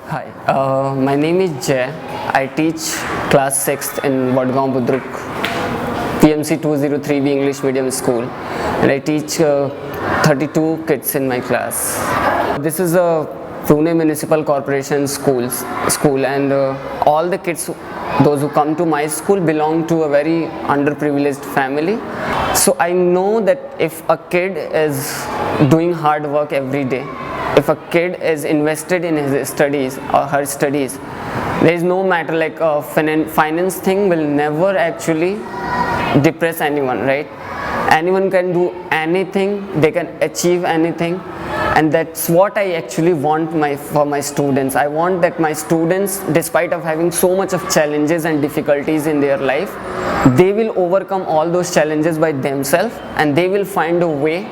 Hi, my name is Jay. I teach class 6th in Vadgaon Budruk, PMC 203B English Medium School, and I teach 32 kids in my class. This is a Pune Municipal Corporation school, and all the kids, those who come to my school, belong to a very underprivileged family. So I know that if a kid is doing hard work every day, if a kid is invested in his studies or her studies, there is no matter, like finance thing will never actually depress anyone, right? Anyone can do anything, they can achieve anything, and that's what I actually want for my students. I want that my students, despite of having so much of challenges and difficulties in their life, they will overcome all those challenges by themselves, and they will find a way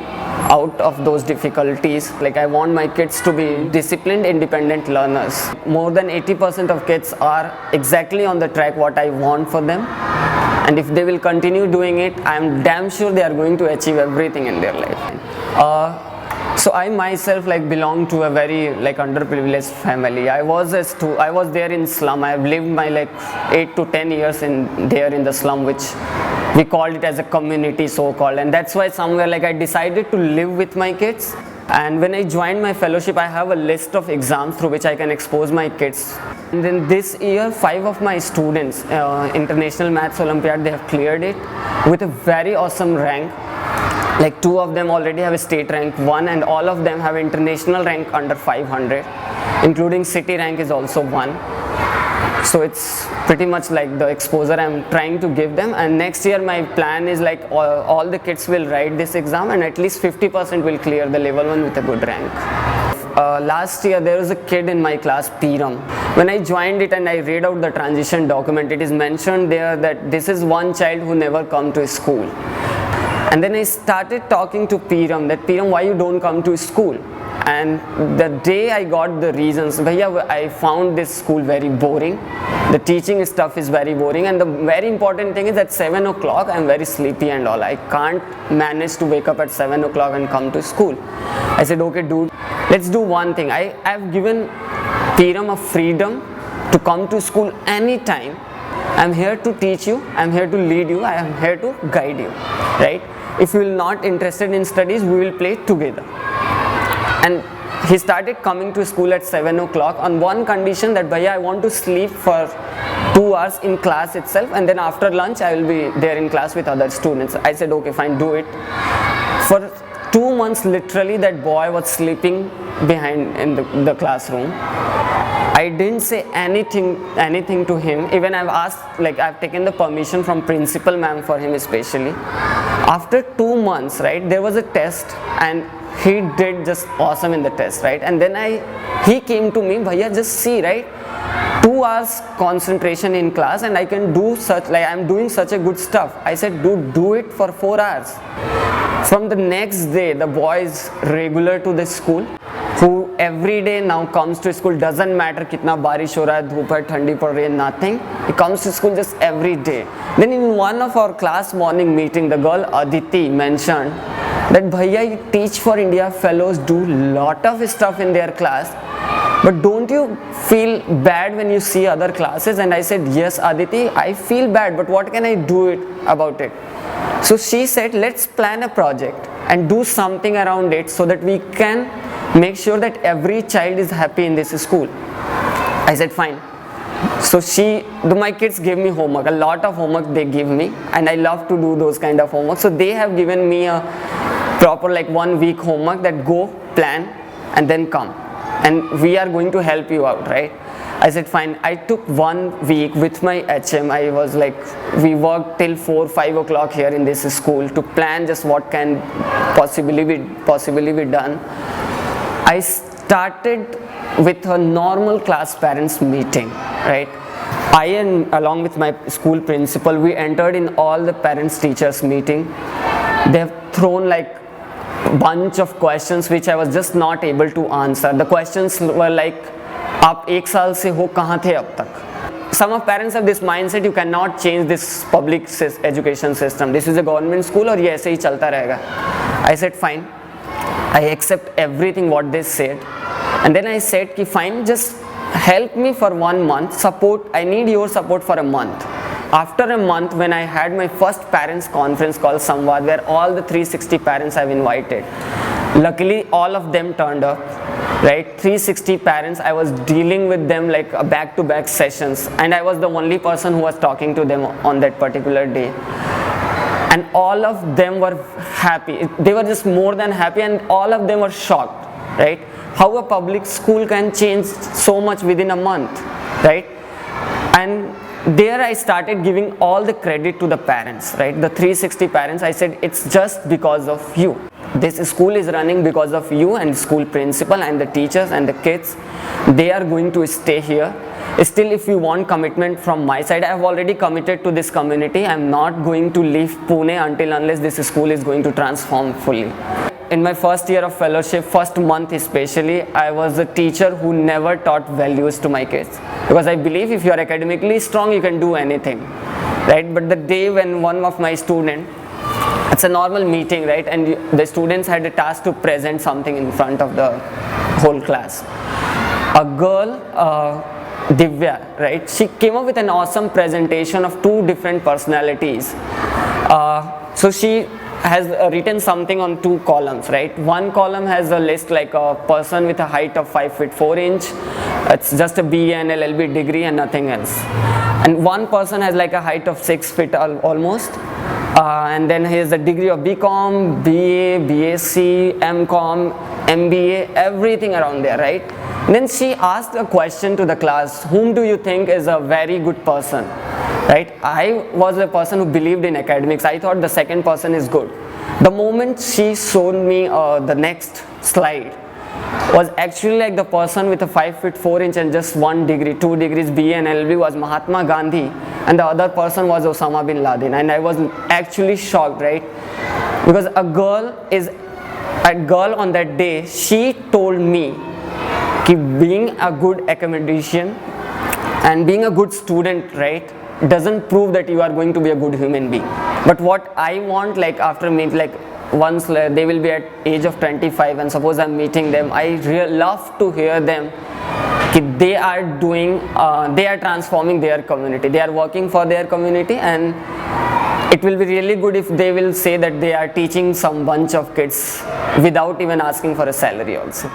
out of those difficulties. Like, I want my kids to be disciplined, independent learners. More than 80% of kids are exactly on the track what I want for them, and if they will continue doing it, I am damn sure they are going to achieve everything in their life. So I myself belong to a very underprivileged family. I was there in slum. I have lived my 8 to 10 years there in the slum, which we called it as a community, so-called, and that's why somewhere I decided to live with my kids. And when I joined my fellowship, I have a list of exams through which I can expose my kids. And then this year, 5 of my students, International Maths Olympiad, they have cleared it with a very awesome rank. 2 of them already have a state rank 1, and all of them have international rank under 500, including city rank is also 1. So it's pretty much like the exposure I'm trying to give them. And next year my plan is all the kids will write this exam, and at least 50% will clear the level 1 with a good rank. Last year there was a kid in my class, Piram. When I joined it and I read out the transition document, it is mentioned there that this is one child who never come to school. And then I started talking to Piram, that Piram, why you don't come to school? And the day I got the reasons, I found this school very boring. The teaching stuff is very boring, and the very important thing is at 7 o'clock I'm very sleepy and all. I can't manage to wake up at 7 o'clock and come to school. I said, okay dude, let's do one thing. I've given Piram a freedom to come to school anytime. I'm here to teach you, I'm here to lead you, I am here to guide you, right? If you are not interested in studies, we will play together. And he started coming to school at 7 o'clock on one condition, that I want to sleep for 2 hours in class itself, and then after lunch I will be there in class with other students. I said, okay fine, do it. For 2 months literally that boy was sleeping behind in the classroom. I didn't say anything to him. Even I've asked, I've taken the permission from principal ma'am for him especially. After 2 months, right, there was a test, and he did just awesome in the test, right? And then he came to me, bhaiya, just see, right, 2 hours concentration in class, and I can do such, I'm doing such a good stuff. I said, do it for 4 hours. From the next day, the boy is regular to the school, who every day now comes to school. Doesn't matter kitna barish ho raha hai, dhoop hai, thandi pad rahi hai, nothing. He comes to school just every day. Then in one of our class morning meeting, the girl Aditi mentioned that bhaiya, Teach for India fellows do lot of stuff in their class, but don't you feel bad when you see other classes? And I said, yes Aditi, I feel bad, but what can I do about it? So she said, let's plan a project and do something around it so that we can make sure that every child is happy in this school. I said fine. So my kids gave me homework, a lot of homework they give me, and I love to do those kind of homework. So they have given me a proper 1 week homework, that go plan and then come, and we are going to help you out, right? I said fine. I took 1 week with my HM. I was we worked till 4-5 o'clock here in this school to plan just what can possibly be done. I started with a normal class parents meeting, right? I and along with my school principal, we entered in all the parents teachers meeting. They have thrown bunch of questions which I was just not able to answer. The questions were आप 1 साल से हो कहाँ थे अब तक? Some of parents have this mindset, you cannot change this public education system. This is a government school और ये ऐसे ही चलता रहेगा. I said fine. I accept everything what they said, and then I said ki fine, just help me for 1 month, I need your support for a month. After a month, when I had my first parents conference called Samvad, where all the 360 parents I've invited, luckily all of them turned up, right? 360 parents, I was dealing with them like back-to-back sessions, and I was the only person who was talking to them on that particular day. And all of them were happy. They were just more than happy, and all of them were shocked, right? How a public school can change so much within a month, right? And there I started giving all the credit to the parents, right? The 360 parents, I said, it's just because of you. This school is running because of you and school principal and the teachers and the kids. They are going to stay here. Still, if you want commitment from my side, I have already committed to this community. I am not going to leave Pune unless this school is going to transform fully. In my first year of fellowship, first month especially, I was a teacher who never taught values to my kids. Because I believe if you are academically strong, you can do anything, right? But the day when one of my students, it's a normal meeting, right? And the students had a task to present something in front of the whole class. A girl, Divya, right? She came up with an awesome presentation of 2 different personalities. So she has written something on 2 columns, right? One column has a list like a person with a height of 5 feet 4 inch. It's just a BA and LLB degree and nothing else. And one person has like a height of 6 feet almost. And then he has a degree of BCom, BA, BSc, MCom, MBA, everything around there, right? And then she asked a question to the class, whom do you think is a very good person? Right? I was a person who believed in academics. I thought the second person is good. The moment she showed me the next slide was actually like the person with a 5 feet 4 inch and just 1 degree, 2 degrees BA and LLB was Mahatma Gandhi, and the other person was Osama bin Laden. And I was actually shocked, right? Because a girl on that day, she told me that being a good academician and being a good student, right, doesn't prove that you are going to be a good human being. But what I want, like after meet, like once they will be at age of 25 and suppose I'm meeting them, I love to hear them that they are transforming their community, they are working for their community, and it will be really good if they will say that they are teaching some bunch of kids without even asking for a salary also.